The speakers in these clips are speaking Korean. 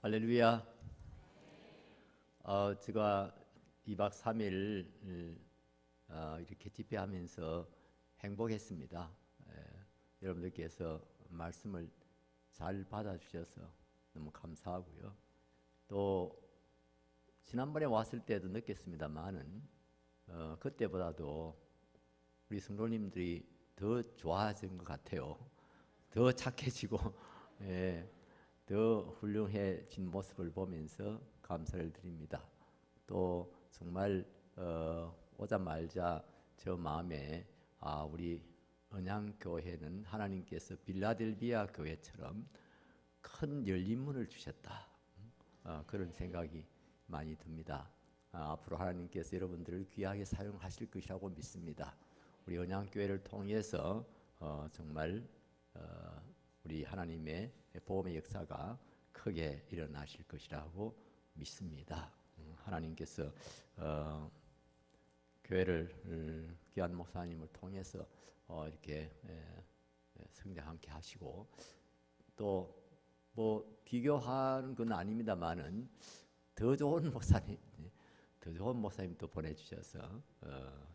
할렐루야. 제가 2박 3일 이렇게 집회하면서 행복했습니다. 여러분들께서 말씀을 잘 받아주셔서 너무 감사하고요. 또 지난번에 왔을 때도 느꼈습니다만은 그때보다도 우리 성도님들이 더 좋아진 것 같아요. 더 착해지고 더 훌륭해진 모습을 보면서 감사를 드립니다. 또 정말 오자마자 저 마음에 우리 언양교회는 하나님께서 빌라델비아 교회처럼 큰 열린 문을 주셨다. 그런 생각이 많이 듭니다. 앞으로 하나님께서 여러분들을 귀하게 사용하실 것이라고 믿습니다. 우리 언양교회를 통해서 정말 우리 하나님의 보험의 역사가 크게 일어나실 것이라고 믿습니다. 하나님께서 교회를 귀한 목사님을 통해서 이렇게 성장하게 하시고 또 뭐 비교하는 건 아닙니다만은 더 좋은 목사님 또 보내주셔서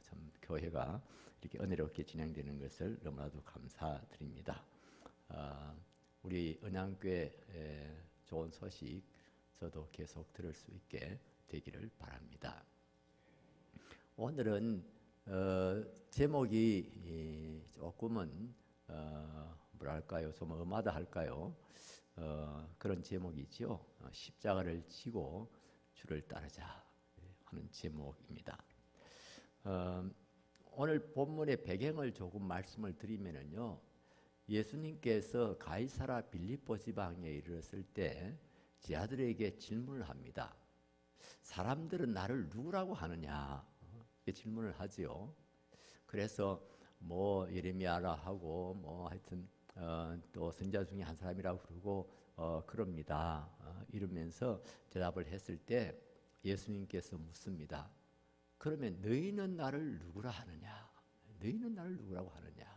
참 교회가 이렇게 은혜롭게 진행되는 것을 너무나도 감사드립니다. 우리 언양교회 좋은 소식 저도 계속 들을 수 있게 되기를 바랍니다. 오늘은 제목이 조금은 뭐랄까요, 좀 엄하다 할까요? 그런 제목이죠. 십자가를 지고 주를 따르자 하는 제목입니다. 오늘 본문의 배경을 조금 말씀을 드리면요, 예수님께서 가이사라 빌립보 지방에 이르렀을 때 제자들에게 질문을 합니다. 사람들은 나를 누구라고 하느냐? 이렇게 질문을 하지요. 그래서 뭐 예레미야라 하고 뭐 하여튼 또 선지자 중에 한 사람이라고 그러고 그럽니다. 이러면서 대답을 했을 때 예수님께서 묻습니다. 그러면 너희는 나를 누구라 하느냐? 너희는 나를 누구라고 하느냐?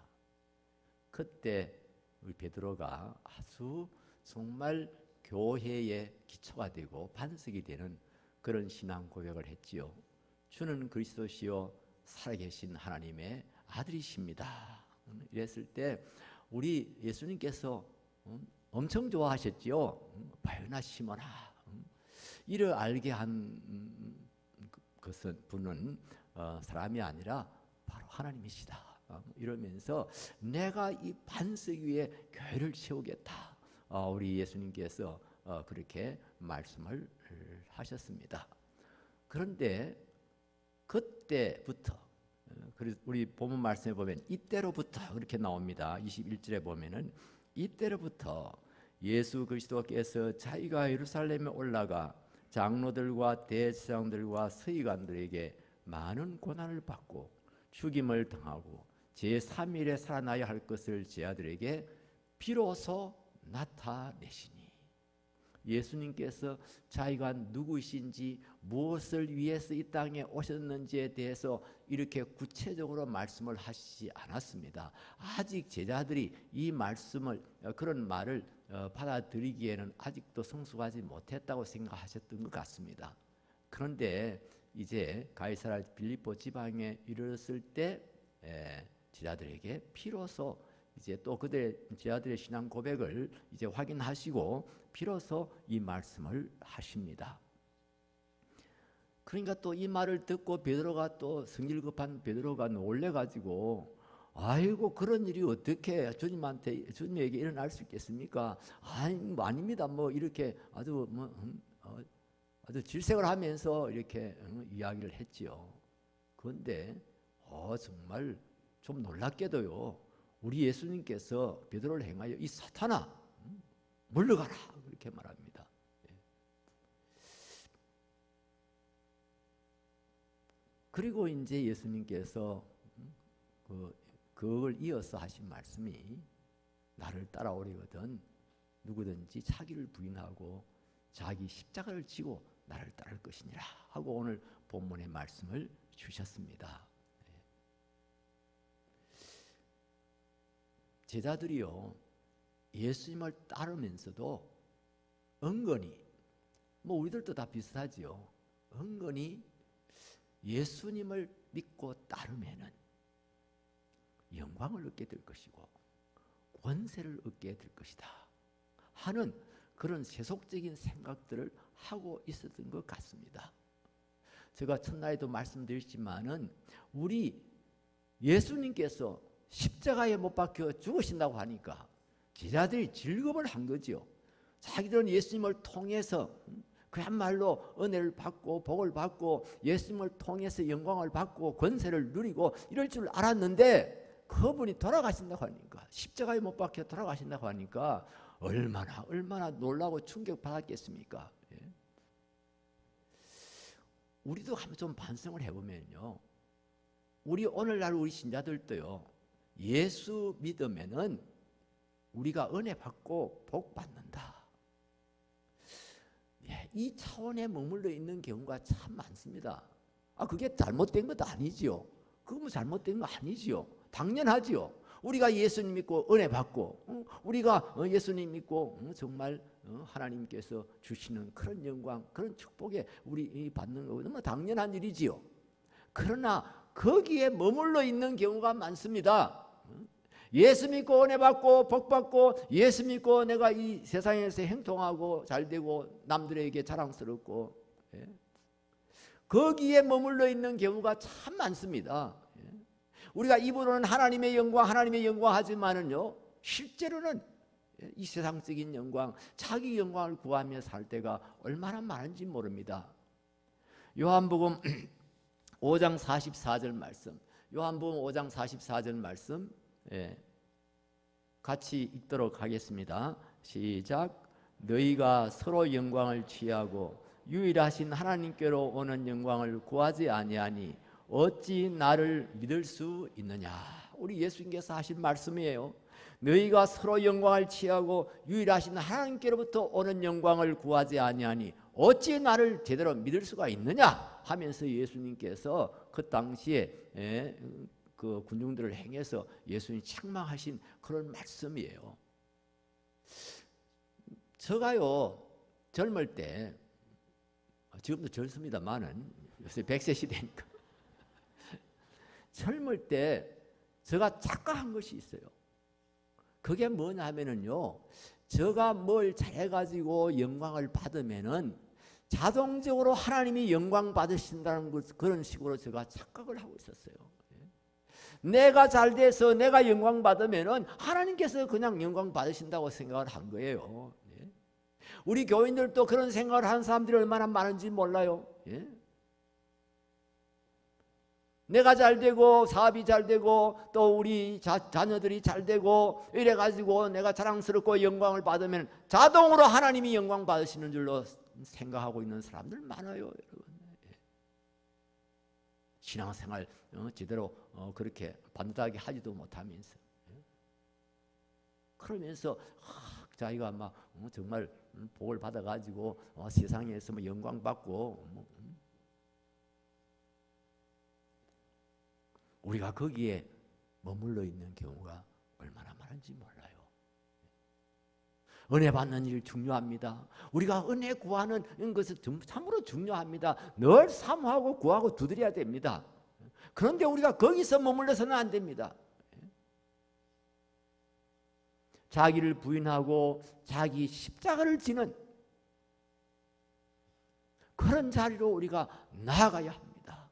그때 우리 베드로가 아주 정말 교회의 기초가 되고 반석이 되는 그런 신앙 고백을 했지요. 주는 그리스도시요 살아계신 하나님의 아들이십니다. 이랬을 때 우리 예수님께서 엄청 좋아하셨지요. 바요나 시모나. 이를 알게 한 것은 분은 사람이 아니라 바로 하나님이시다. 이러면서 내가 이 반석 위에 교회를 세우겠다. 우리 예수님께서 그렇게 말씀을 하셨습니다. 그런데 그때부터 우리 본문 말씀에 보면 이때로부터 그렇게 나옵니다. 21절에 보면은 이때로부터 예수 그리스도께서 자기가 예루살렘에 올라가 장로들과 대제사장들과 서기관들에게 많은 고난을 받고 죽임을 당하고 제3일에 살아나야 할 것을 제자들에게 비로소 나타내시니, 예수님께서 자기가 누구이신지 무엇을 위해서 이 땅에 오셨는지에 대해서 이렇게 구체적으로 말씀을 하시지 않았습니다. 아직 제자들이 이 말씀을 그런 말을 받아들이기에는 아직도 성숙하지 못했다고 생각하셨던 것 같습니다. 그런데 이제 가이사라 빌립보 지방에 이르렀을 때 제자들에게 비로소 이제 또 그들의 제자들의 신앙 고백을 이제 확인하시고 비로소 이 말씀을 하십니다. 그러니까 또 이 말을 듣고 베드로가 또 성질 급한 베드로가 놀래가지고 아이고 그런 일이 어떻게 주님에게 일어날 수 있겠습니까? 아니 뭐 아닙니다. 뭐 이렇게 아주 아주 질색을 하면서 이렇게 이야기를 했지요. 그런데 정말 좀 놀랍게도요, 우리 예수님께서 베드로를 행하여 이 사탄아 물러가라 그렇게 말합니다. 그리고 이제 예수님께서 그걸 이어서 하신 말씀이 나를 따라오려거든 누구든지 자기를 부인하고 자기 십자가를 지고 나를 따를 것이니라 하고 오늘 본문의 말씀을 주셨습니다. 제자들이요, 예수님을 따르면서도 은근히 뭐 우리들도 다 비슷하지요. 은근히 예수님을 믿고 따르면은 영광을 얻게 될 것이고 권세를 얻게 될 것이다 하는 그런 세속적인 생각들을 하고 있었던 것 같습니다. 제가 첫날에도 말씀드렸지만은 우리 예수님께서 십자가에 못 박혀 죽으신다고 하니까 제자들이 즐거움을 한 거지요. 자기들은 예수님을 통해서 그야말로 은혜를 받고 복을 받고 예수님을 통해서 영광을 받고 권세를 누리고 이럴 줄 알았는데 그분이 돌아가신다고 하니까 십자가에 못 박혀 돌아가신다고 하니까 얼마나 놀라고 충격받았겠습니까? 예. 우리도 한번 좀 반성을 해보면요, 우리 오늘날 우리 신자들도요, 예수 믿으면은 우리가 은혜 받고 복 받는다, 예, 이 차원에 머물러 있는 경우가 참 많습니다. 그게 잘못된 것도 아니지요. 그거 뭐 잘못된 거 아니지요. 당연하지요. 우리가 예수님 믿고 은혜 받고 우리가 예수님 믿고 정말 하나님께서 주시는 그런 영광, 그런 축복에 우리 받는 거 너무 당연한 일이지요. 그러나 거기에 머물러 있는 경우가 많습니다. 예수 믿고 은혜 받고 복 받고 예수 믿고 내가 이 세상에서 행통하고 잘되고 남들에게 자랑스럽고, 예, 거기에 머물러 있는 경우가 참 많습니다. 우리가 입으로는 하나님의 영광 하지만은요, 실제로는 이 세상적인 영광, 자기 영광을 구하며 살 때가 얼마나 많은지 모릅니다. 요한복음 5장 44절 말씀, 요한복음 5장 44절 말씀, 예, 같이 읽도록 하겠습니다. 시작. 너희가 서로 영광을 취하고 유일하신 하나님께로 오는 영광을 구하지 아니하니 어찌 나를 믿을 수 있느냐. 우리 예수님께서 하신 말씀이에요. 너희가 서로 영광을 취하고 유일하신 하나님께로부터 오는 영광을 구하지 아니하니 어찌 나를 제대로 믿을 수가 있느냐 하면서 예수님께서 그 당시에 그 군중들을 행해서 예수님이 책망하신 그런 말씀이에요. 제가요 젊을 때, 지금도 젊습니다만은 요새 100세 시대니까 젊을 때 제가 착각한 것이 있어요. 그게 뭐냐 하면은요, 제가 뭘 잘해가지고 영광을 받으면은 자동적으로 하나님이 영광 받으신다는 그런 식으로 제가 착각을 하고 있었어요. 내가 잘 돼서 내가 영광 받으면은 하나님께서 그냥 영광 받으신다고 생각을 한 거예요. 우리 교인들도 그런 생각을 하는 사람들이 얼마나 많은지 몰라요. 내가 잘 되고 사업이 잘 되고 또 우리 자녀들이 잘 되고 이래가지고 내가 자랑스럽고 영광을 받으면 자동으로 하나님이 영광 받으시는 줄로 생각하고 있는 사람들 많아요, 여러분. 신앙생활 제대로 그렇게 반듯하게 하지도 못하면서, 그러면서 자기가 막 정말 복을 받아가지고 세상에서 뭐 영광 받고 우리가 거기에 머물러 있는 경우가 얼마나 많은지 몰라요. 은혜 받는 일 중요합니다. 우리가 은혜 구하는 것은 참으로 중요합니다. 늘 사모하고 구하고 두드려야 됩니다. 그런데 우리가 거기서 머물러서는 안 됩니다. 자기를 부인하고 자기 십자가를 지는 그런 자리로 우리가 나아가야 합니다.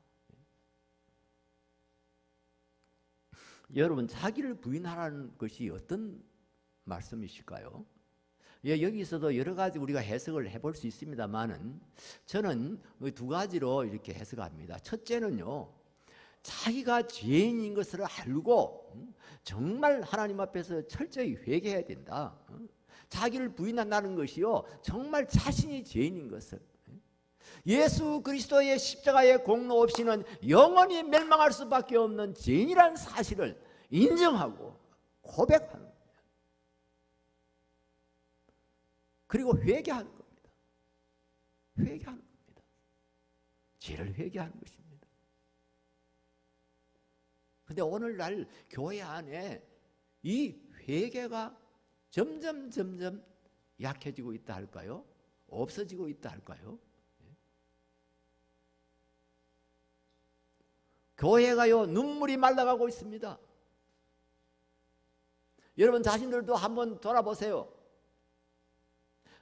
여러분, 자기를 부인하라는 것이 어떤 말씀이실까요? 여기서도 여러 가지 우리가 해석을 해볼 수 있습니다만은 저는 두 가지로 이렇게 해석합니다. 첫째는요, 자기가 죄인인 것을 알고 정말 하나님 앞에서 철저히 회개해야 된다. 자기를 부인한다는 것이요, 정말 자신이 죄인인 것을, 예수 그리스도의 십자가의 공로 없이는 영원히 멸망할 수밖에 없는 죄인이라는 사실을 인정하고 고백하는 겁니다. 그리고 회개하는 겁니다. 회개하는 겁니다. 죄를 회개하는 것입니다. 그런데 오늘날 교회 안에 이 회개가 점점 약해지고 있다 할까요? 없어지고 있다 할까요? 교회가요 눈물이 말라가고 있습니다. 여러분 자신들도 한번 돌아보세요.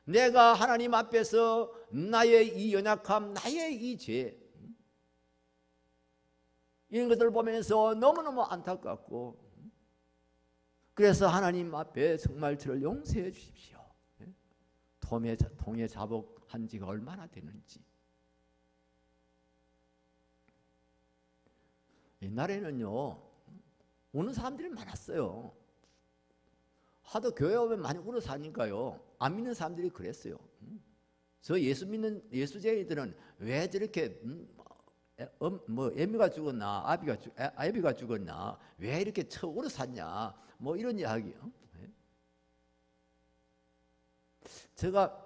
내가 하나님 앞에서 나의 이 연약함, 나의 이 죄, 이런 것들을 보면서 너무너무 안타깝고, 그래서 하나님 앞에 정말 저를 용서해 주십시오. 통에 자복한 지가 얼마나 되는지. 옛날에는요 우는 사람들이 많았어요. 하도 교회 오면 많이 울어 사니까요 안 믿는 사람들이 그랬어요. 저 예수 믿는 예수쟁이들은 왜 저렇게 뭐 애미가 죽었나 아비가 죽었나 왜 이렇게 쳐 울어 샀냐 뭐 이런 이야기요. 제가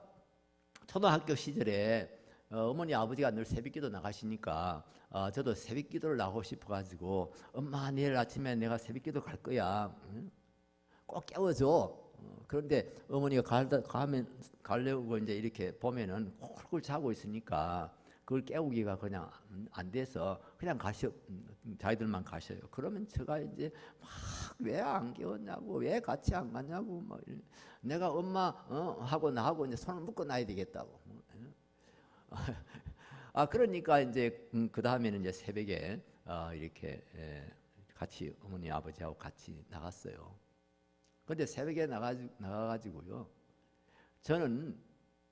초등학교 시절에 어머니 아버지가 늘 새벽기도 나가시니까 저도 새벽기도를 나가고 싶어가지고 엄마 내일 아침에 내가 새벽기도 갈 거야. 꼭 깨워줘. 그런데 어머니가 가려고 이제 이렇게 보면은 콜콜 자고 있으니까 그걸 깨우기가 그냥 안 돼서 그냥 자기들만 가셔요. 그러면 제가 이제 막 왜 안 깨웠냐고, 왜 같이 안 갔냐고, 뭐 내가 엄마 하고 나하고 이제 손을 묶어 놔야 되겠다고. 그러니까 이제 그 다음에는 이제 새벽에 이렇게 같이 어머니 아버지하고 같이 나갔어요. 근데 새벽에 나가가지고요 저는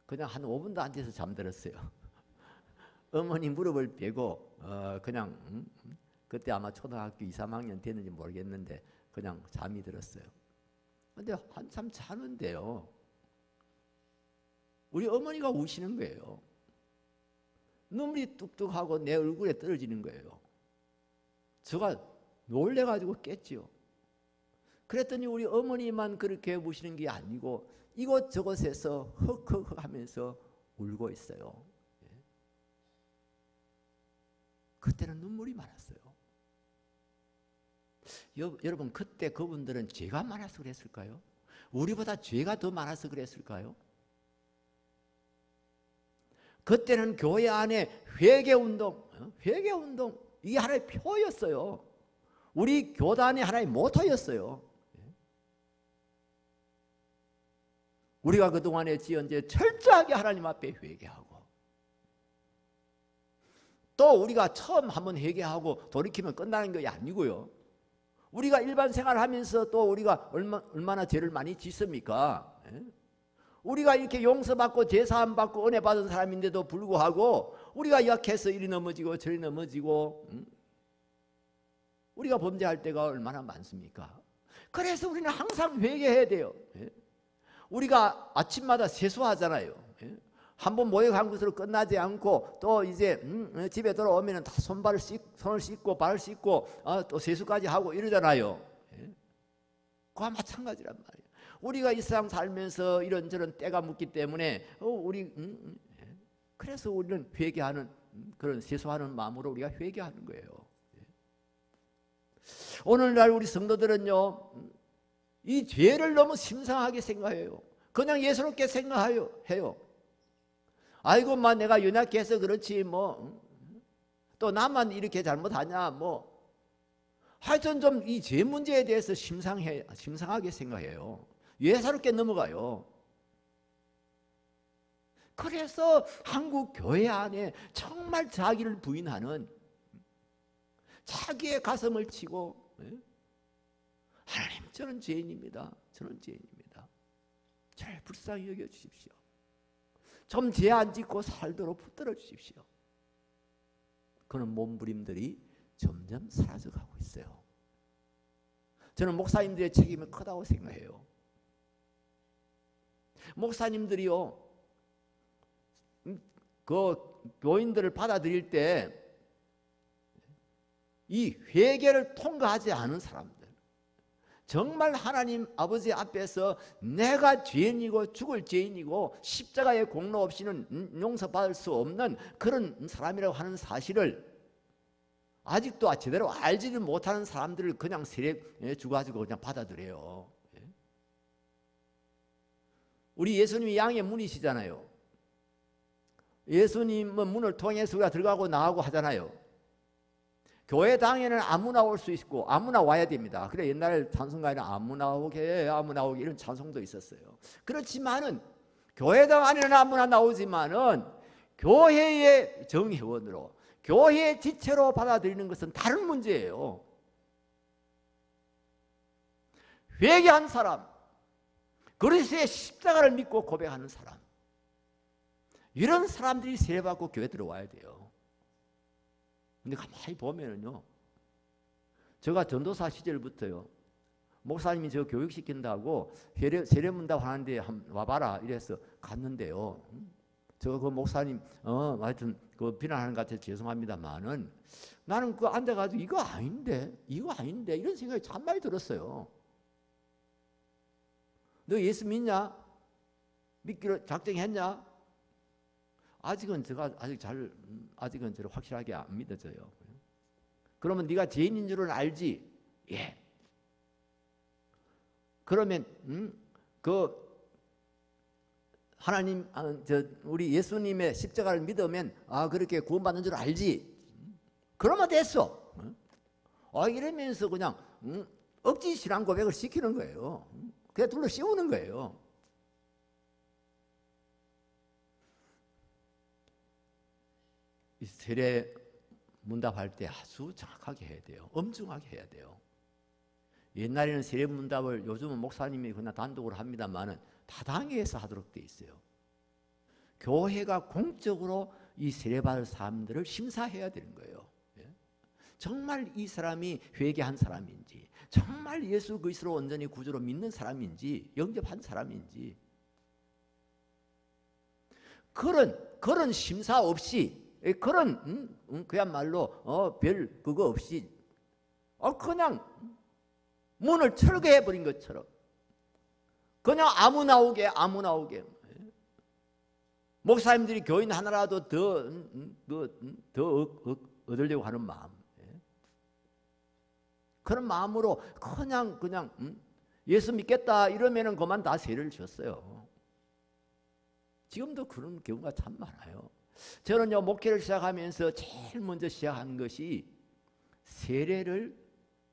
그냥 한 5분도 안 돼서 잠들었어요. 어머니 무릎을 베고 그냥 그때 아마 초등학교 2, 3학년 됐는지 모르겠는데 그냥 잠이 들었어요. 근데 한참 자는데요 우리 어머니가 우시는 거예요. 눈물이 뚝뚝하고 내 얼굴에 떨어지는 거예요. 제가 놀래가지고 깼지요. 그랬더니 우리 어머니만 그렇게 우시는 게 아니고 이곳저곳에서 헉헉 하면서 울고 있어요. 그때는 눈물이 많았어요. 여러분 그때 그분들은 죄가 많아서 그랬을까요? 우리보다 죄가 더 많아서 그랬을까요? 그때는 교회 안에 회개운동 이게 하나의 표였어요. 우리 교단의 하나의 모토였어요. 우리가 그동안에 지은 죄 철저하게 하나님 앞에 회개하고 또 우리가 처음 한번 회개하고 돌이키면 끝나는 게 아니고요. 우리가 일반 생활하면서 또 우리가 얼마나 죄를 많이 짓습니까? 우리가 이렇게 용서받고 제사함 받고 은혜 받은 사람인데도 불구하고 우리가 약해서 이리 넘어지고 저리 넘어지고 우리가 범죄할 때가 얼마나 많습니까? 그래서 우리는 항상 회개해야 돼요. 우리가 아침마다 세수하잖아요. 한번 모욕한 것으로 끝나지 않고 또 이제 집에 돌아오면 다 손을 씻고 발을 씻고 또 세수까지 하고 이러잖아요. 그와 마찬가지란 말이에요. 우리가 이 세상 살면서 이런저런 때가 묻기 때문에 그래서 우리는 회개하는 그런 세수하는 마음으로 우리가 회개하는 거예요. 오늘날 우리 성도들은요 이 죄를 너무 심상하게 생각해요. 그냥 예스럽게 생각해요. 아이고 내가 연약해서 그렇지 또 나만 이렇게 잘못하냐 하여튼 좀 이 죄 문제에 대해서 심상하게 생각해요. 예사롭게 넘어가요. 그래서 한국 교회 안에 정말 자기를 부인하는 자기의 가슴을 치고 하나님 저는 죄인입니다. 저는 죄인입니다. 잘 불쌍히 여겨주십시오. 좀 죄 안 짓고 살도록 붙들어 주십시오. 그런 몸부림들이 점점 사라져가고 있어요. 저는 목사님들의 책임이 크다고 생각해요. 목사님들이요 그 교인들을 받아들일 때 이 회개를 통과하지 않은 사람들, 정말 하나님 아버지 앞에서 내가 죄인이고 죽을 죄인이고 십자가의 공로 없이는 용서받을 수 없는 그런 사람이라고 하는 사실을 아직도 제대로 알지를 못하는 사람들을 그냥 세례 주가지고 그냥 받아들여요. 우리 예수님이 양의 문이시잖아요. 예수님은 문을 통해서 우리가 들어가고 나가고 하잖아요. 교회당에는 아무나 올 수 있고 아무나 와야 됩니다. 그래 옛날 찬송가에는 아무나 오게 아무나 오게 이런 찬송도 있었어요. 그렇지만은 교회당 안에는 아무나 나오지만은 교회의 정회원으로 교회의 지체로 받아들이는 것은 다른 문제예요. 회개한 사람, 그리스도의 십자가를 믿고 고백하는 사람, 이런 사람들이 세례받고 교회 들어와야 돼요. 근데 가만히 보면은요, 제가 전도사 시절부터요, 목사님이 저 교육시킨다고 세례문답 하는데 와봐라 이래서 갔는데요. 저 그 목사님 하여튼 그 비난하는 것 같아서 죄송합니다만은 나는 그 앉아가지고 이거 아닌데 이런 생각이 참 많이 들었어요. 너 예수 믿냐? 믿기로 작정했냐? 아직은 제가 아직은 저를 확실하게 안 믿어져요. 그러면 네가 죄인인 줄은 알지? 예. 그러면 그 하나님 우리 예수님의 십자가를 믿으면 그렇게 구원받는 줄 알지? 그러면 됐어. 이러면서 그냥 억지 신앙 고백을 시키는 거예요. 그냥 둘러 씌우는 거예요. 이 세례 문답할 때 아주 정확하게 해야 돼요. 엄중하게 해야 돼요. 옛날에는 세례 문답을 요즘은 목사님이 그냥 단독으로 합니다만은 다당회에서 하도록 돼 있어요. 교회가 공적으로 이 세례받을 사람들을 심사해야 되는 거예요. 정말 이 사람이 회개한 사람인지, 정말 예수 그리스도를 온전히 구주로 믿는 사람인지, 영접한 사람인지, 그런 심사 없이, 그런 그야말로 별 그거 없이 그냥 문을 철거해 버린 것처럼 그냥 아무나 오게 목사님들이 교인 하나라도 더 얻으려고 하는 마음, 그런 마음으로 그냥 예수 믿겠다 이러면은 그만 다 세례를 줬어요. 지금도 그런 경우가 참 많아요. 저는요 목회를 시작하면서 제일 먼저 시작한 것이 세례를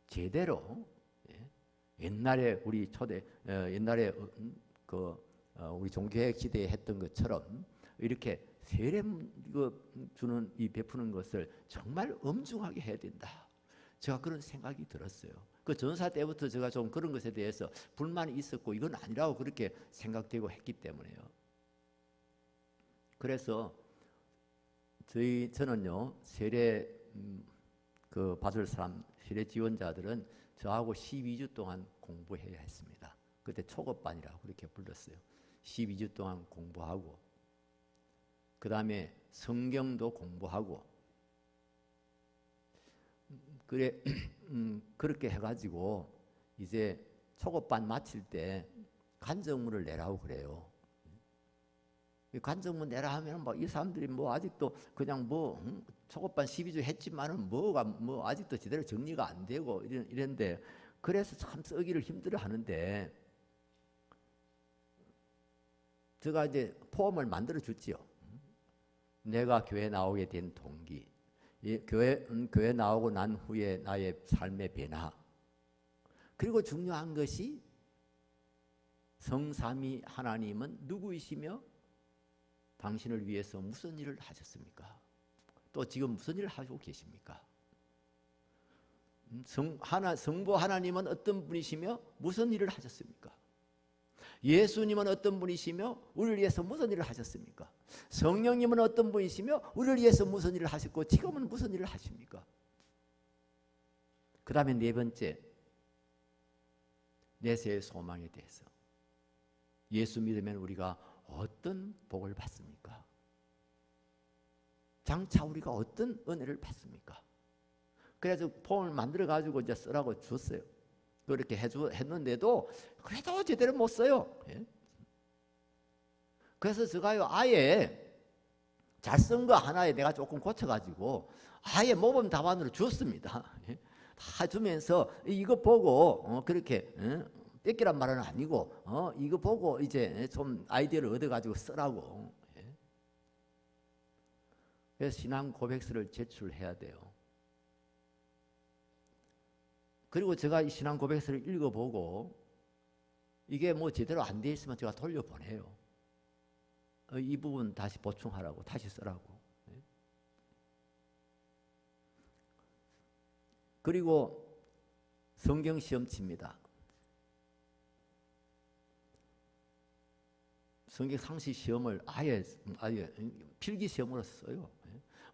제대로, 옛날에 우리 옛날에 우리 종교개혁 시대에 했던 것처럼 이렇게 세례 주는 이 베푸는 것을 정말 엄중하게 해야 된다. 제가 그런 생각이 들었어요. 그 전사 때부터 제가 좀 그런 것에 대해서 불만이 있었고 이건 아니라고 그렇게 생각되고 했기 때문에요. 그래서 저는요 세례 받을 사람 세례 지원자들은 저하고 12주 동안 공부해야 했습니다. 그때 초급반이라고 그렇게 불렀어요. 12주 동안 공부하고 그 다음에 성경도 공부하고 그렇게 해가지고 이제 초급반 마칠 때 간증문을 내라고 그래요. 간증문 내라 하면 이 사람들이 아직도 그냥 초급반 12주 했지만은 아직도 제대로 정리가 안 되고 이런데 그래서 참 쓰기를 힘들어 하는데 제가 이제 포럼을 만들어 줬지요. 내가 교회 나오게 된 동기, 교회 나오고 난 후에 나의 삶의 변화, 그리고 중요한 것이 성삼위 하나님은 누구이시며 당신을 위해서 무슨 일을 하셨습니까? 또 지금 무슨 일을 하고 계십니까? 성부 하나님은 어떤 분이시며 무슨 일을 하셨습니까? 예수님은 어떤 분이시며 우리를 위해서 무슨 일을 하셨습니까? 성령님은 어떤 분이시며 우리를 위해서 무슨 일을 하셨고 지금은 무슨 일을 하십니까? 그 다음에 네 번째, 내세의 소망에 대해서 예수 믿으면 우리가 어떤 복을 받습니까? 장차 우리가 어떤 은혜를 받습니까? 그래서 폼을 만들어 가지고 이제 쓰라고 줬어요. 그렇게 했는데도 그래도 제대로 못 써요. 그래서 제가요 아예 잘 쓴 거 하나에 내가 조금 고쳐가지고 아예 모범 답안으로 줬습니다. 다 주면서 이거 보고 그렇게 뺏기란 말은 아니고 이거 보고 이제 좀 아이디어를 얻어가지고 쓰라고. 그래서 신앙 고백서를 제출해야 돼요. 그리고 제가 이 신앙 고백서를 읽어보고 이게 뭐 제대로 안 돼 있으면 제가 돌려보내요. 이 부분 다시 보충하라고, 다시 쓰라고. 그리고 성경 시험 칩니다. 성경 상시 시험을 아예 필기 시험으로 써요.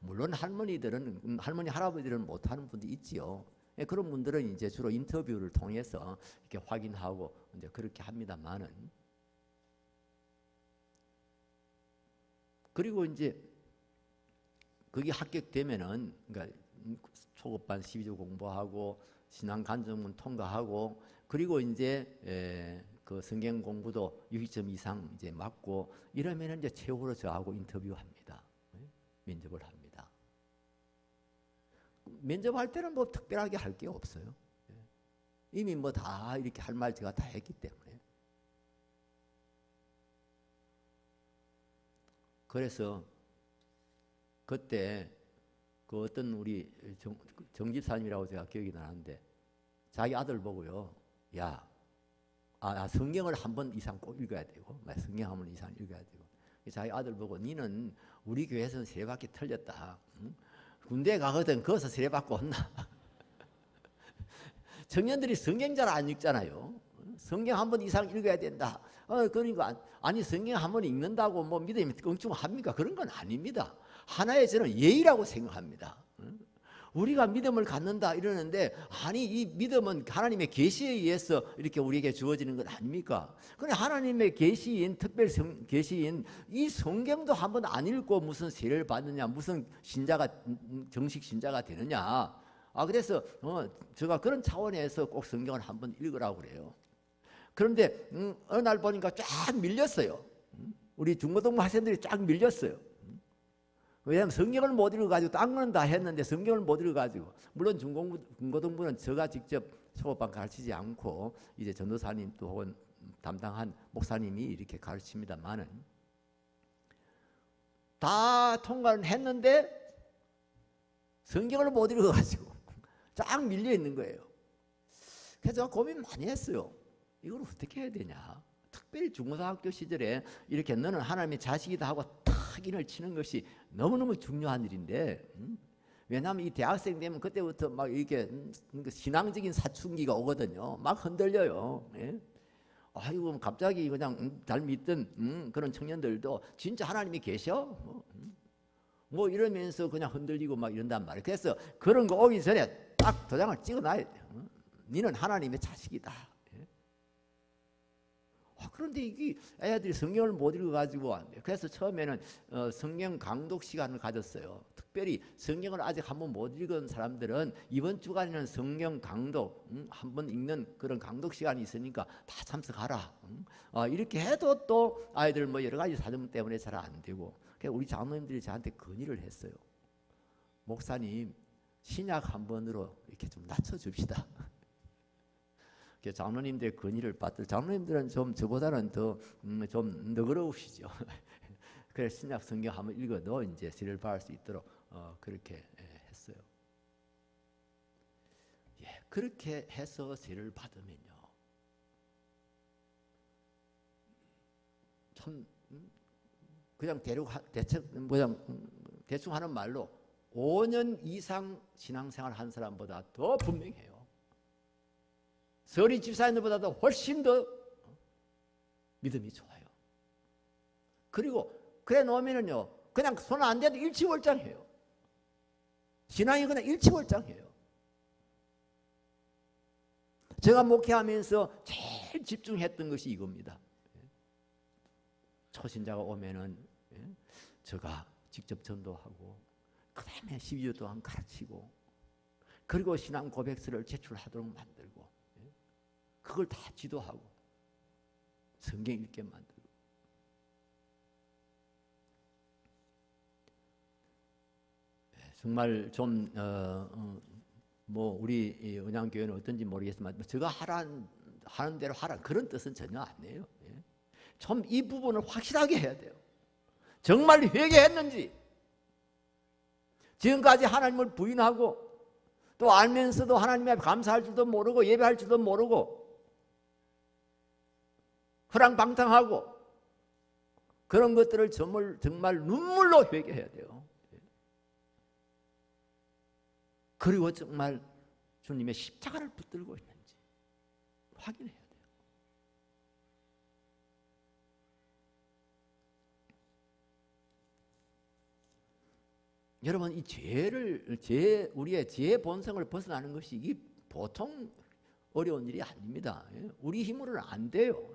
물론 할머니 할아버지들은 못하는 분도 있지요. 그런 분들은 이제 주로 인터뷰를 통해서 이렇게 확인하고 이제 그렇게 합니다만은, 그리고 이제 거기 합격되면은 그러니까 초급반 12주 공부하고 신앙 간증문 통과하고, 그리고 이제 그 성경 공부도 6점 이상 이제 맞고 이러면은 이제 최후로 저하고 인터뷰합니다. 면접을 합니다. 면접할 때는 뭐 특별하게 할 게 없어요. 이미 뭐 다 이렇게 할 말 제가 다 했기 때문에. 그래서 그때 그 어떤 우리 정집사님이라고 제가 기억이 나는데 자기 아들 보고요, 야, 성경을 한 번 이상 꼭 읽어야 되고, 성경 한 번 이상 읽어야 되고. 자기 아들 보고, 니는 우리 교회에서는 세례받기 틀렸다. 응? 군대에 가거든 거기서 세례받고 온나. 청년들이 성경 잘 안 읽잖아요. 성경 한 번 이상 읽어야 된다. 그러니까 아니 성경 한 번 읽는다고 뭐 믿음이 껑충합니까? 그런 건 아닙니다. 하나의 저는 예의라고 생각합니다. 우리가 믿음을 갖는다 이러는데, 아니 이 믿음은 하나님의 계시에 의해서 이렇게 우리에게 주어지는 것 아닙니까? 그런데 하나님의 계시인, 특별 계시인 이 성경도 한번 안 읽고 무슨 세례를 받느냐, 무슨 신자가 정식 신자가 되느냐. 그래서 제가 그런 차원에서 꼭 성경을 한번 읽으라고 그래요. 그런데 어느 날 보니까 쫙 밀렸어요. 우리 중고등부 학생들이 쫙 밀렸어요. 왜냐하면 성경을 못 읽어가지고 딴 건 다 했는데 성경을 못 읽어가지고, 물론 중고등부는 제가 직접 초급반 가르치지 않고 이제 전도사님 또 혹은 담당한 목사님이 이렇게 가르칩니다만은, 다 통과를 했는데 성경을 못 읽어가지고 쫙 밀려 있는 거예요. 그래서 제가 고민 많이 했어요. 이걸 어떻게 해야 되냐. 특별히 중고등학교 시절에 이렇게 너는 하나님의 자식이다 하고 탁인을 치는 것이 너무너무 중요한 일인데, 왜냐하면 이 대학생 되면 그때부터 막 이렇게 신앙적인 사춘기가 오거든요. 막 흔들려요. 예? 아이고 갑자기 그냥 잘 믿던 그런 청년들도 진짜 하나님이 계셔? 뭐 이러면서 그냥 흔들리고 막 이런단 말이에요. 그래서 그런 거 오기 전에 딱 도장을 찍어놔야 돼요. 너는 하나님의 자식이다. 그런데 이게 애들이 성경을 못 읽어가지고 안 돼요. 그래서 처음에는 성경 강독 시간을 가졌어요. 특별히 성경을 아직 한번 못 읽은 사람들은 이번 주간에는 성경 강독 한번 읽는 그런 강독 시간이 있으니까 다 참석하라. 이렇게 해도 또 아이들 뭐 여러 가지 사정 때문에 잘 안 되고, 그래서 우리 장로님들이 저한테 건의를 했어요. 목사님, 신약 한 번으로 이렇게 좀 낮춰줍시다. 장로님들의 건의를 받들, 장로님들은 좀 저보다는 더 좀 너그러우시죠. 그래서 신약 성경 한번 읽어도 이제 세례를 받을 수 있도록 그렇게 했어요. 그렇게 해서 세례를 받으면요, 참 그냥 대충 하는 말로 5년 이상 신앙생활 한 사람보다 더 분명해요. 서리 집사님들보다도 훨씬 더 믿음이 좋아요. 그리고 그래 놓으면은요, 그냥 손 안 대도 일치월장해요. 신앙이 그냥 일치월장해요. 제가 목회하면서 제일 집중했던 것이 이겁니다. 초신자가 오면은 제가 직접 전도하고, 그 다음에 12주 동안 가르치고, 그리고 신앙 고백서를 제출하도록 만들고, 그걸 다 지도하고 성경 읽게 만들고. 정말 좀 뭐 우리 은양교회는 어떤지 모르겠지만 제가 하는 대로 하라 그런 뜻은 전혀 아니에요. 좀 이 부분을 확실하게 해야 돼요. 정말 회개했는지, 지금까지 하나님을 부인하고 또 알면서도 하나님에 감사할 줄도 모르고 예배할 줄도 모르고 허랑방탕하고 그런 것들을 정말 눈물로 회개해야 돼요. 그리고 정말 주님의 십자가를 붙들고 있는지 확인해야 돼요. 여러분, 우리의 죄의 본성을 벗어나는 것이 이 보통 어려운 일이 아닙니다. 우리 힘으로는 안 돼요.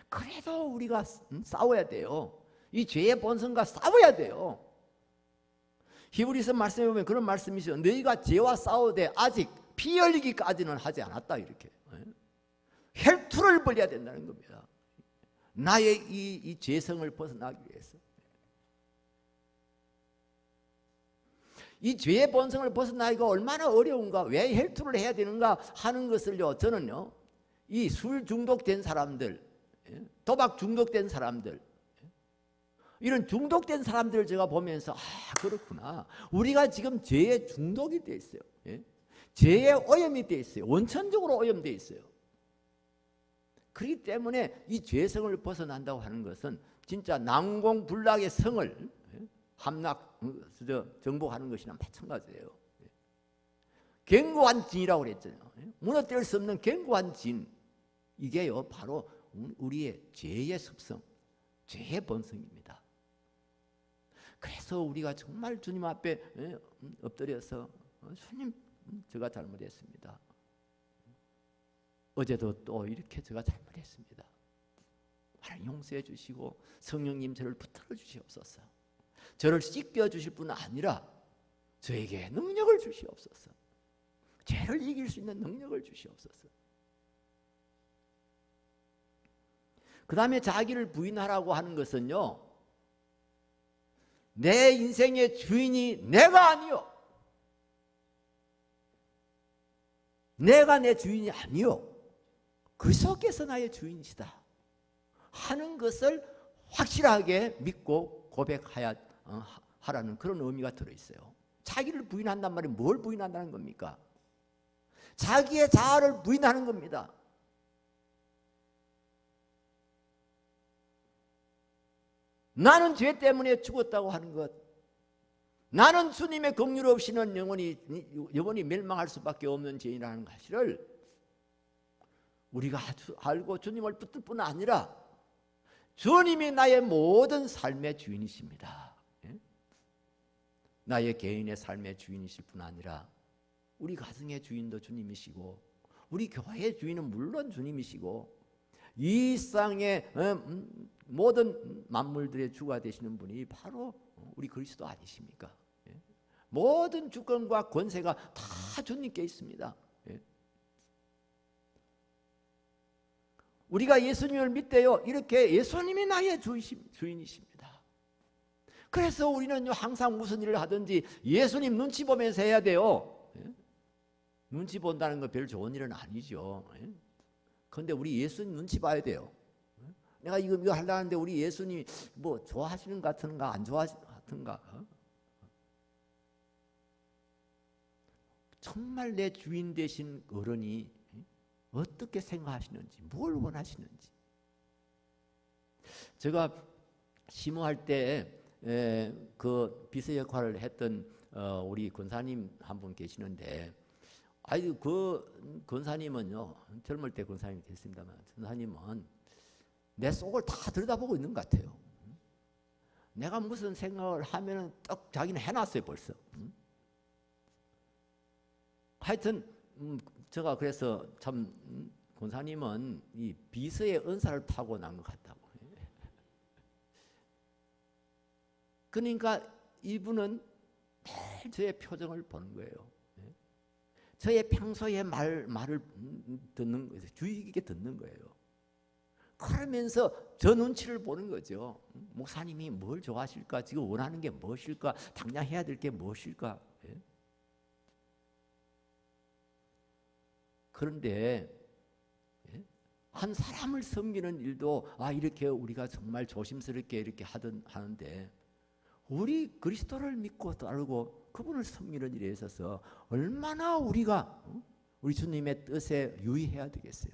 그래도 우리가 싸워야 돼요. 이 죄의 본성과 싸워야 돼요. 히브리서 말씀에 보면 그런 말씀이 있어요. 너희가 죄와 싸우되 아직 피 흘리기까지는 하지 않았다, 이렇게. 혈투를 벌여야 된다는 겁니다. 나의 이 죄성을 벗어나기 위해서. 이 죄의 본성을 벗어나기가 얼마나 어려운가, 왜 혈투를 해야 되는가 하는 것을요, 저는요, 이 술 중독된 사람들, 도박 중독된 사람들, 이런 중독된 사람들을 제가 보면서 그렇구나, 우리가 지금 죄에 중독이 돼 있어요. 죄에 오염이 돼 있어요. 원천적으로 오염돼 있어요. 그렇기 때문에 이 죄성을 벗어난다고 하는 것은 진짜 난공불락의 성을 정복하는 것이나 마찬가지예요. 견고한 진이라고 그랬잖아요. 무너뜨릴 수 없는 견고한 진, 이게요 바로 우리의 죄의 습성, 죄의 본성입니다. 그래서 우리가 정말 주님 앞에 엎드려서 주님, 제가 잘못했습니다. 어제도 또 이렇게 제가 잘못했습니다. 하나님 용서해 주시고 성령님 저를 붙들어 주시옵소서. 저를 씻겨 주실 뿐 아니라 저에게 능력을 주시옵소서. 죄를 이길 수 있는 능력을 주시옵소서. 그 다음에 자기를 부인하라고 하는 것은요, 내 인생의 주인이 내가 아니요, 내가 내 주인이 아니요, 그리스도께서 나의 주인이시다 하는 것을 확실하게 믿고 고백하라는 그런 의미가 들어있어요. 자기를 부인한단 말이 뭘 부인한다는 겁니까? 자기의 자아를 부인하는 겁니다. 나는 죄 때문에 죽었다고 하는 것, 나는 주님의 긍휼 없이는 영원히 멸망할 수밖에 없는 죄인이라는 사실을 우리가 아주 알고 주님을 붙들 뿐 아니라 주님이 나의 모든 삶의 주인이십니다. 나의 개인의 삶의 주인이실 뿐 아니라 우리 가정의 주인도 주님이시고 우리 교회의 주인은 물론 주님이시고 이 세상의 모든 만물들의 주가 되시는 분이 바로 우리 그리스도 아니십니까? 모든 주권과 권세가 다 주님께 있습니다. 우리가 예수님을 믿대요. 이렇게 예수님이 나의 주인이십니다. 그래서 우리는 항상 무슨 일을 하든지 예수님 눈치 보면서 해야 돼요. 눈치 본다는 건 별 좋은 일은 아니죠. 그런데 우리 예수님 눈치 봐야 돼요. 내가 이거 하려는데 우리 예수님이 뭐 좋아하시는 것 같은가 안 좋아하시는 것 같은가. 정말 내 주인 되신 어른이 어떻게 생각하시는지, 뭘 원하시는지. 제가 시무할 때 그 비서 역할을 했던 우리 권사님 한 분 계시는데, 그 권사님은요, 젊을 때 권사님이 됐습니다만, 권사님은 내 속을 다 들여다보고 있는 것 같아요. 내가 무슨 생각을 하면은 딱 자기는 해놨어요, 벌써. 하여튼 제가 그래서 참 권사님은 이 비서의 은사를 타고난 것 같다고. 그러니까 이분은 매일 저의 표정을 보는 거예요. 저의 평소의 말을 듣는 거예요. 주의 깊게 듣는 거예요. 그러면서 저 눈치를 보는 거죠. 목사님이 뭘 좋아하실까? 지금 원하는 게 무엇일까? 당장 해야 될 게 무엇일까? 그런데 한 사람을 섬기는 일도 이렇게 우리가 정말 조심스럽게 이렇게 하는데 우리 그리스도를 믿고 따르고 그분을 섬기는 일에 있어서 얼마나 우리가 우리 주님의 뜻에 유의해야 되겠어요.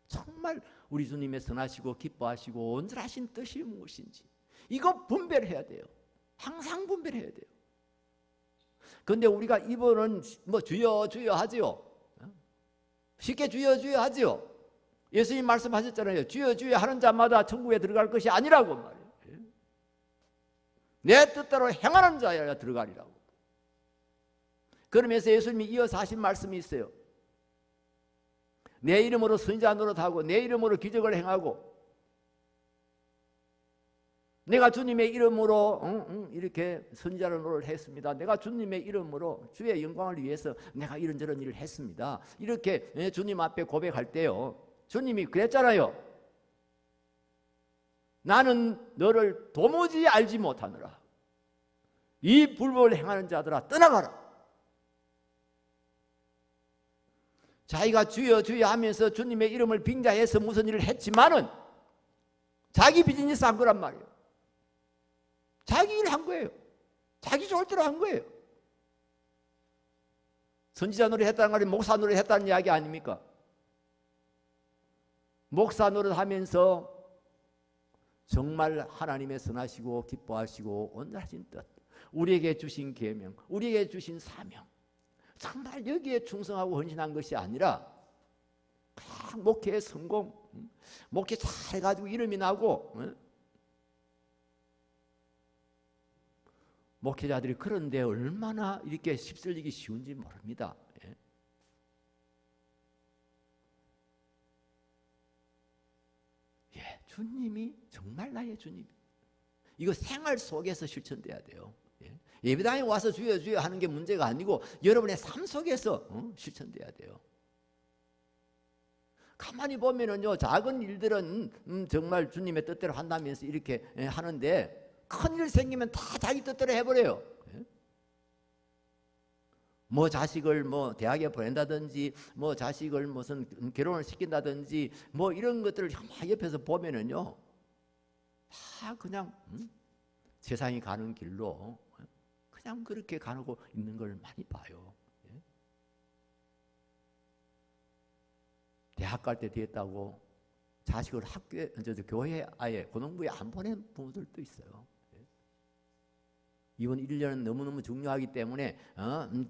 정말 우리 주님의 선하시고 기뻐하시고 온전하신 뜻이 무엇인지 이거 분별해야 돼요. 항상 분별해야 돼요. 그런데 우리가 이번은 뭐 주여 주여 하지요. 쉽게 주여 주여 하지요. 예수님 말씀하셨잖아요. 주여 주여 하는 자마다 천국에 들어갈 것이 아니라고 말이에요. 내 뜻대로 행하는 자여야 들어가리라고. 그러면서 예수님이 이어서 하신 말씀이 있어요. 내 이름으로 선지자 노릇하고 내 이름으로 기적을 행하고 내가 주님의 이름으로 이렇게 선지자를 노릇을 했습니다. 내가 주님의 이름으로 주의 영광을 위해서 내가 이런저런 일을 했습니다. 이렇게 주님 앞에 고백할 때요. 주님이 그랬잖아요. 나는 너를 도무지 알지 못하노라. 이 불법을 행하는 자들아 떠나가라. 자기가 주여 주여 하면서 주님의 이름을 빙자해서 무슨 일을 했지만은 자기 비즈니스 한 거란 말이에요. 자기 일 한 거예요. 자기 좋을 대로 한 거예요. 선지자 노릇 했다는 말이 목사 노릇 했다는 이야기 아닙니까? 목사 노릇 하면서 정말 하나님의 선하시고 기뻐하시고 온전하신 뜻, 우리에게 주신 계명, 우리에게 주신 사명, 정말 여기에 충성하고 헌신한 것이 아니라 그냥 목회의 성공, 목회 잘 해가지고 이름이 나고 목회자들이 그런데 얼마나 이렇게 휩쓸리기 쉬운지 모릅니다. 예, 주님이 정말 나의 주님. 이거 생활 속에서 실천돼야 돼요. 예배당에 와서 주여 주여 하는 게 문제가 아니고 여러분의 삶 속에서 실천돼야 돼요. 가만히 보면은요, 작은 일들은 정말 주님의 뜻대로 한다면서 이렇게 하는데 큰일 생기면 다 자기 뜻대로 해버려요. 뭐 자식을 뭐 대학에 보낸다든지 뭐 자식을 무슨 결혼을 시킨다든지 뭐 이런 것들을 옆에서 보면은요 다 그냥 세상이 가는 길로 그냥 그렇게 가고 있는 걸 많이 봐요. 대학 갈 때 됐다고 자식을 학교에, 교회에 아예 고등부에 안 보낸 부모들도 있어요. 이번 1년은 너무너무 중요하기 때문에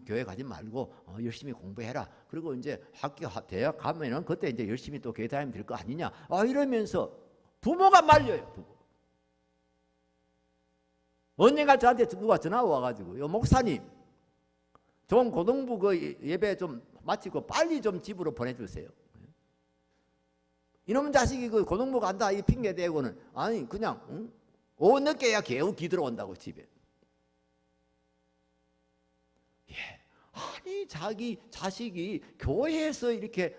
교회 가지 말고 열심히 공부해라. 그리고 이제 학교 대학 가면은 그때 이제 열심히 또 교회 다니면 될 거 아니냐. 이러면서 부모가 말려요. 부모. 언젠가 저한테 누가 전화 와가지고 목사님 좀 고등부 그 예배 좀 마치고 빨리 좀 집으로 보내주세요. 이놈 자식이 그 고등부 간다 이 핑계 대고는 아니 그냥 오후 늦게야 겨우 기들어온다고 집에. 아니 자기 자식이 교회에서 이렇게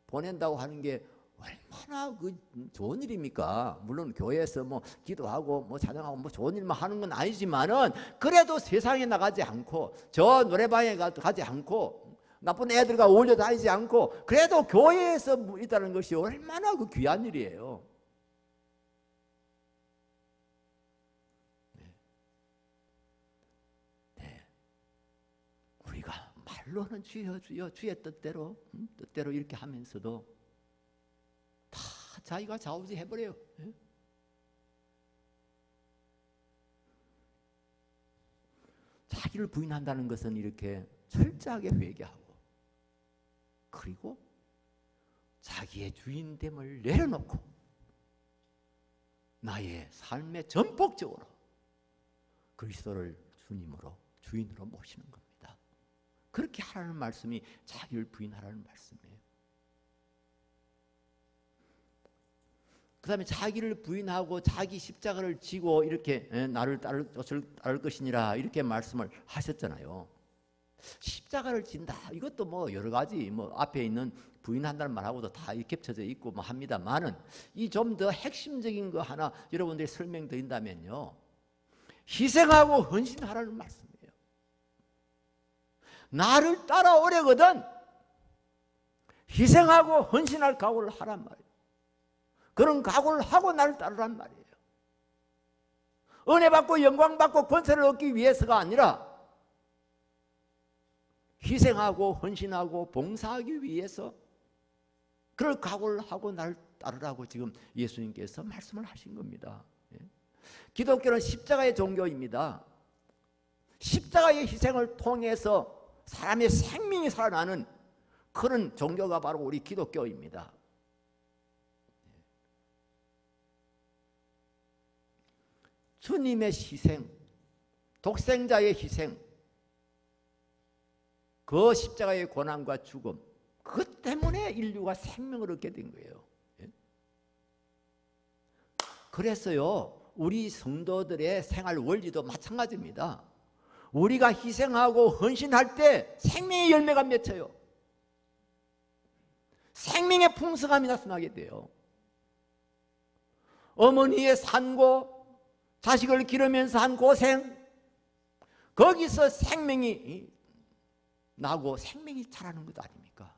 보낸다고 하는 게 얼마나 그 좋은 일입니까? 물론 교회에서 뭐 기도하고 뭐 찬양하고 뭐 좋은 일만 하는 건 아니지만은 그래도 세상에 나가지 않고 저 노래방에 가지 않고 나쁜 애들과 어울려 다니지 않고 그래도 교회에서 있다는 것이 얼마나 그 귀한 일이에요. 우리가 말로는 주여 주여 주의 뜻대로 이렇게 하면서도 다 자기가 좌우지 해버려요. 자기를 부인한다는 것은 이렇게 철저하게 회개하고 그리고 자기의 주인됨을 내려놓고 나의 삶의 전폭적으로 그리스도를 주님으로 주인으로 모시는 겁니다. 그렇게 하라는 말씀이 자기를 부인하라는 말씀이에요. 그 다음에 자기를 부인하고 자기 십자가를 지고 이렇게 나를 따를 것이니라 이렇게 말씀을 하셨잖아요. 십자가를 진다 이것도 뭐 여러 가지 뭐 앞에 있는 부인한다는 말하고도 다 겹쳐져 있고 뭐 합니다만은 이 좀 더 핵심적인 거 하나 여러분들이 설명드린다면요, 희생하고 헌신하라는 말씀이에요. 나를 따라오려거든 희생하고 헌신할 각오를 하란 말이에요. 그런 각오를 하고 나를 따르란 말이에요. 은혜 받고 영광 받고 권세를 얻기 위해서가 아니라 희생하고 헌신하고 봉사하기 위해서 그럴 각오를 하고 날 따르라고 지금 예수님께서 말씀을 하신 겁니다. 기독교는 십자가의 종교입니다. 십자가의 희생을 통해서 사람의 생명이 살아나는 그런 종교가 바로 우리 기독교입니다. 주님의 희생, 독생자의 희생, 그 십자가의 고난과 죽음, 그것 때문에 인류가 생명을 얻게 된 거예요. 그래서요, 우리 성도들의 생활 원리도 마찬가지입니다. 우리가 희생하고 헌신할 때 생명의 열매가 맺혀요. 생명의 풍성함이 나타나게 돼요. 어머니의 산고, 자식을 기르면서 한 고생, 거기서 생명이 나고 생명이 자라는 것 아닙니까?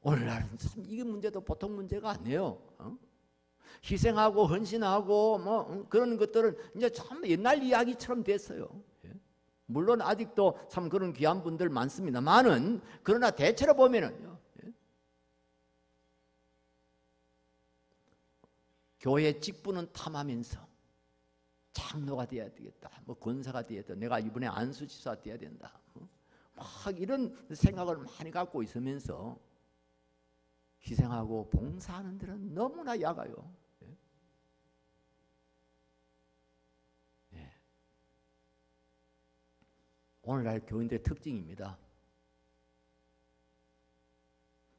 오늘날은 참 이게 문제도 보통 문제가 아니에요. 희생하고 헌신하고 뭐 그런 것들은 이제 참 옛날 이야기처럼 됐어요. 물론 아직도 참 그런 귀한 분들 많습니다만은, 그러나 대체로 보면은요, 교회 직분은 탐하면서 장로가 돼야 되겠다, 뭐 권사가 돼야 된다, 내가 이번에 안수지사 돼야 된다, 막 이런 생각을 많이 갖고 있으면서 희생하고 봉사하는 데는 너무나 약아요. 오늘날 교인들의 특징입니다.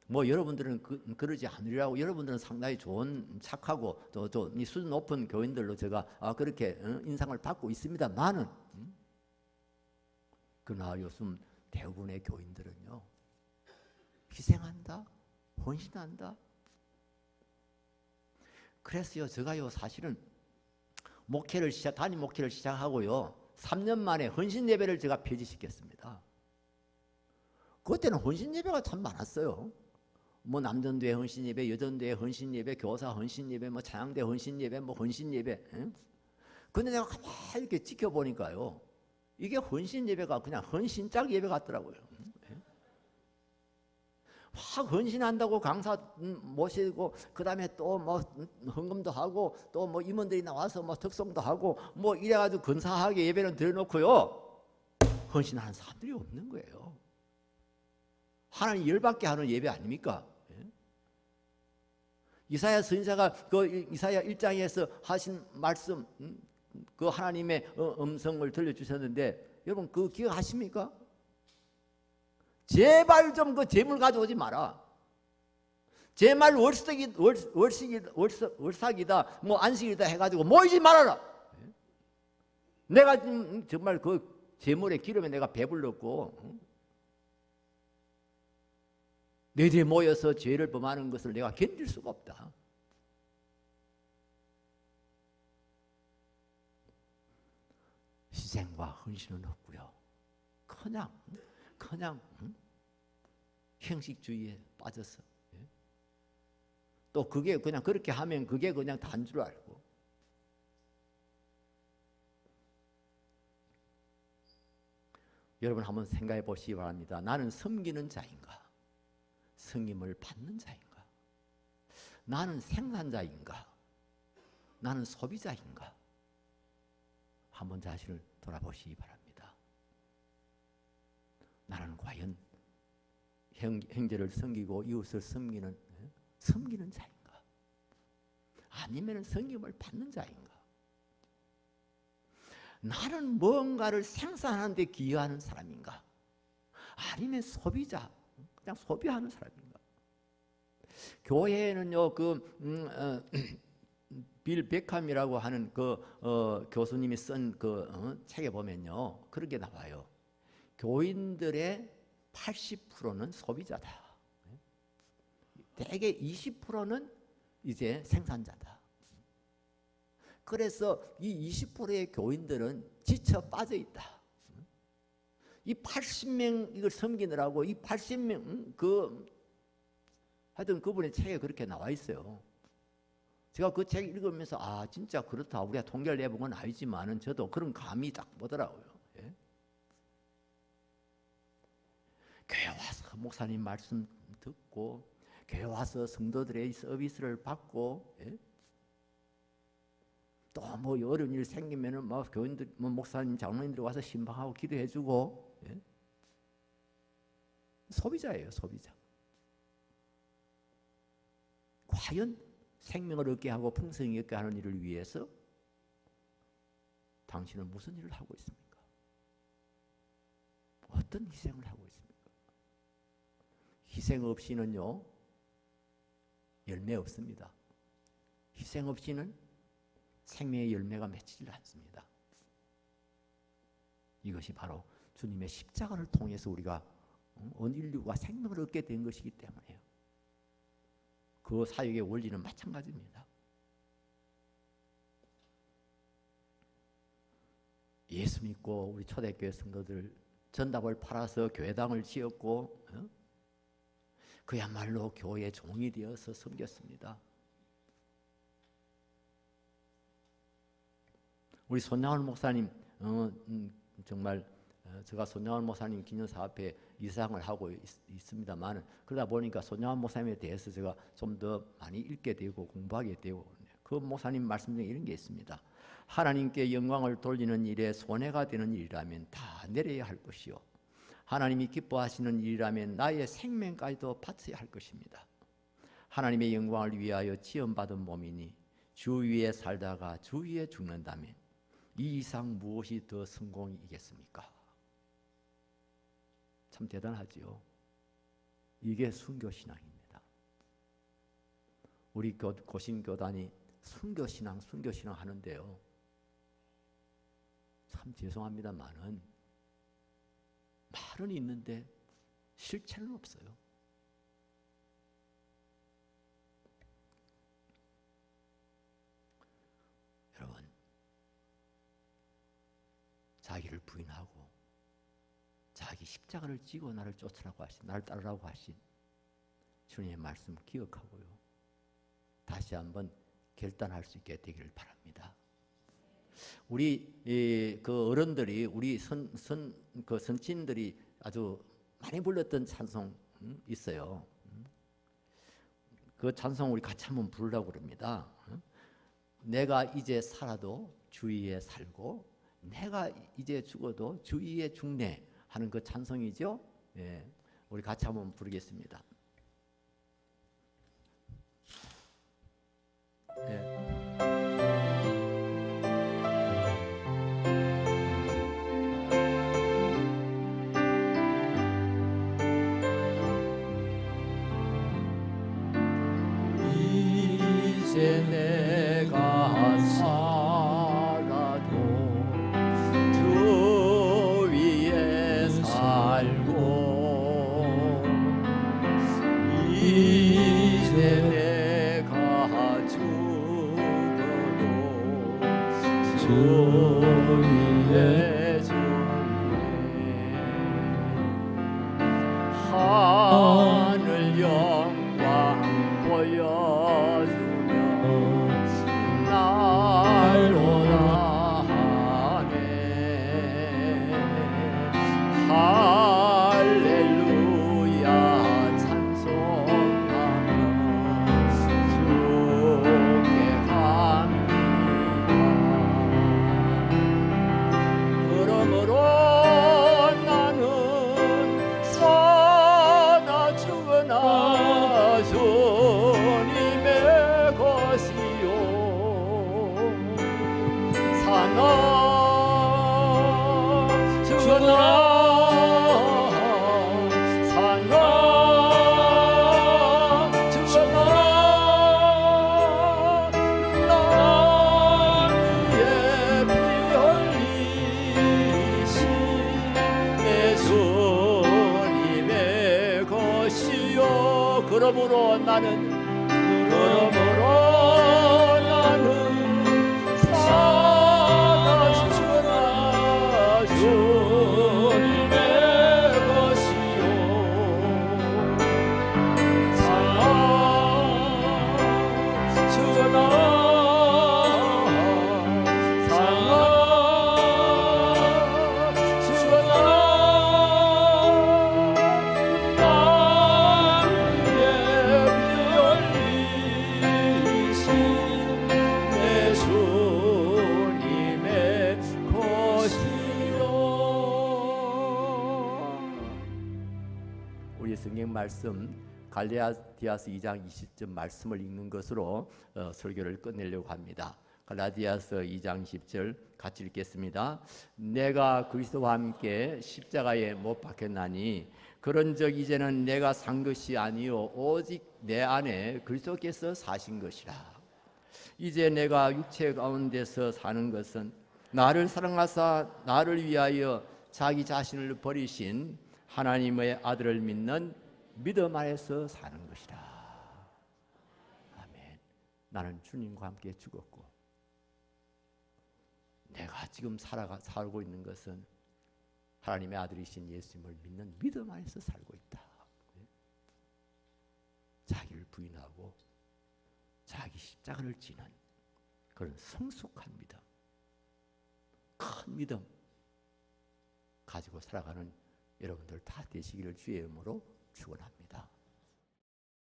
뭐 여러분들은 그러지 않으리라고, 여러분들은 상당히 좋은, 착하고 또 이 수준 높은 교인들로 제가 그렇게 인상을 받고 있습니다만은, 그러나 요즘 대부분의 교인들은요, 희생한다, 헌신한다. 그래서요, 제가요 사실은 담임 목회를 시작하고요 3년 만에 헌신 예배를 제가 폐지시켰습니다. 그때는 헌신 예배가 참 많았어요. 뭐 남전도회 헌신 예배, 여전도회 헌신 예배, 교사 헌신 예배, 뭐 찬양대 헌신 예배, 뭐 헌신 예배. 근데 내가 가만히 이렇게 지켜보니까요, 이게 헌신 예배가 그냥 헌신짝 예배 같더라고요. 확 헌신한다고 강사 모시고, 그 다음에 또 뭐 헌금도 하고, 또 뭐 임원들이 나와서 뭐 특송도 하고, 뭐 이래가지고 근사하게 예배는 드려놓고요, 헌신하는 사람들이 없는 거예요. 하나님 열받게 하는 예배 아닙니까? 이사야 선지자가 그 이사야 1장에서 하신 말씀, 그 하나님의 음성을 들려주셨는데, 여러분 그거 기억하십니까? 제발 좀 그 재물 가져오지 마라. 제발 월삭이다, 뭐 안식이다 해가지고 모이지 말아라. 내가 정말 그 재물의 기름에 내가 배불렀고, 너희들이 모여서 죄를 범하는 것을 내가 견딜 수가 없다. 희생과 헌신은 없고요, 그냥 형식주의에 빠져서, 또 그게 그냥 그렇게 하면 그게 그냥 다인 줄 알고, 여러분 한번 생각해 보시기 바랍니다. 나는 섬기는 자인가, 섬김을 받는 자인가? 나는 생산자인가, 나는 소비자인가? 한번 자신을 돌아보시기 바랍니다. 나는 과연 형제를 섬기고 이웃을 섬기는 자인가? 아니면 섬김을 받는 자인가? 나는 뭔가를 생산하는 데 기여하는 사람인가? 아니면 소비자, 그냥 소비하는 사람인가? 교회에는요, 빌 베캄이라고 하는 교수님이 쓴 책에 보면요, 그렇게 나와요. 교인들의 80%는 소비자다. 대개 20%는 이제 생산자다. 그래서 이 20%의 교인들은 지쳐 빠져 있다. 이 80명 이걸 섬기느라고, 이 80명 하여튼 그분의 책에 그렇게 나와 있어요. 제가 그 책 읽으면서 아 진짜 그렇다. 우리가 통계를 내본 건 아니지만은 저도 그런 감이 딱 보더라고요. 예? 교회 와서 목사님 말씀 듣고 교회 와서 성도들의 서비스를 받고 예? 또 뭐 어려운 일 생기면은 뭐 교인들, 뭐 목사님, 장로님들이 와서 신방하고 기도해주고 예? 소비자예요, 소비자. 과연 생명을 얻게 하고 풍성히 얻게 하는 일을 위해서 당신은 무슨 일을 하고 있습니까? 어떤 희생을 하고 있습니까? 희생 없이는요 열매 없습니다. 희생 없이는 생명의 열매가 맺히질 않습니다. 이것이 바로 주님의 십자가를 통해서 우리가 온 인류가 생명을 얻게 된 것이기 때문에요. 그 사역의 원리는 마찬가지입니다. 예수 믿고 우리 초대교회 성도들 전답을 팔아서 교회당을 지었고 그야말로 교회의 종이 되어서 섬겼습니다. 우리 손양월 목사님 정말 제가 손양월 목사님 기념사업회 이사장을 하고 있습니다만 그러다 보니까 손양월 목사님에 대해서 제가 좀 더 많이 읽게 되고 공부하게 되고 그 목사님 말씀 중에 이런 게 있습니다. 하나님께 영광을 돌리는 일에 손해가 되는 일이라면 다 내려야 할 것이요 하나님이 기뻐하시는 일이라면 나의 생명까지도 바쳐야 할 것입니다. 하나님의 영광을 위하여 지음받은 몸이니 주 위에 살다가 주 위에 죽는다면 이 이상 무엇이 더 성공이겠습니까? 참 대단하지요. 이게 순교신앙입니다. 우리 고신교단이 순교신앙 하는데요. 참 죄송합니다만은 말은 있는데 실체는 없어요. 여러분, 자기를 부인하고 자기 십자가를 지고 나를 쫓으라고 하신, 나를 따르라고 하신 주님의 말씀 기억하고요. 다시 한번 결단할 수 있게 되기를 바랍니다. 우리 그 어른들이 우리 그 선친들이 아주 많이 불렀던 찬송 있어요. 그 찬송 우리 같이 한번 부르려고 그럽니다. 내가 이제 살아도 주위에 살고 내가 이제 죽어도 주위에 죽네 하는 그 찬송이죠. 예, 우리 같이 한번 부르겠습니다. 예. 이제 내가 살아도 주 위에 살고 이제 내가 죽어도 주 위에 죽네 하늘 영광 보여주며 날 원하네 할렐루야 찬송하며 주께 갑니다. 그러므로 나는 사나 죽으나 주님의 것이요 사나 죽으나 사나 죽으나 나 위에 피 흘리신 내 주님의 것이요 그러므로 나는 사나 죽으나 주님의 것이요 사나 죽으나 말씀 갈라디아서 2장 20절 말씀을 읽는 것으로 설교를 끝내려고 합니다. 갈라디아서 2장 10절 같이 읽겠습니다. 내가 그리스도와 함께 십자가에 못 박혔나니 그런즉 이제는 내가 산 것이 아니요 오직 내 안에 그리스도께서 사신 것이라. 이제 내가 육체 가운데서 사는 것은 나를 사랑하사 나를 위하여 자기 자신을 버리신 하나님의 아들을 믿는 믿음 안에서 사는 것이라. 아멘. 나는 주님과 함께 죽었고 내가 지금 살고 있는 것은 하나님의 아들이신 예수님을 믿는 믿음 안에서 살고 있다. 자기를 부인하고 자기 십자가를 지는 그런 성숙한 믿음, 큰 믿음 가지고 살아가는 여러분들 다 되시기를 주의 이름으로 축원합니다.